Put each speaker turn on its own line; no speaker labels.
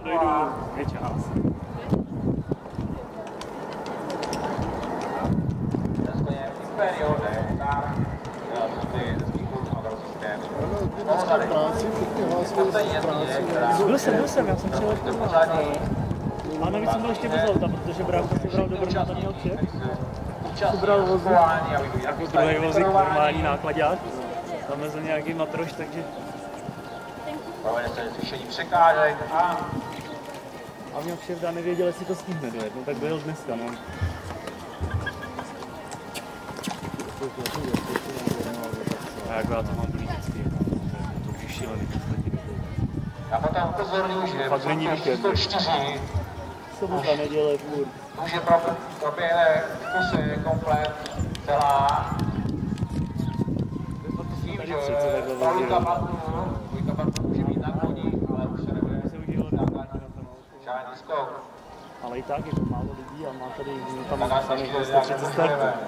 dojdu, je čas. Byl jsem, já jsem přijel k tomu. A navíc jsem byl ještě bez auta, protože brácha si bral do Brna, tam měl vše. Si bral vozík, jako druhý vozík, normální nákladák. Tam mezi nějaký matroš, takže...
Provede se řešení překážek
a mě vševda nevěděl, jestli to stihne dojet, no tak dojel dneska, no. A jak já to mám blíž vždycky, to už je šílený.
Já potom upozorňuji, že
fakt není víkend.
104
Sobota, neděle, furt.
už je proběhne v kuse komplet celá. Tím, že Vojta Bartl může být na koni, ale už se nebude žádný skok.
Ale i tak je to málo lidí a má tady tam 130 startů.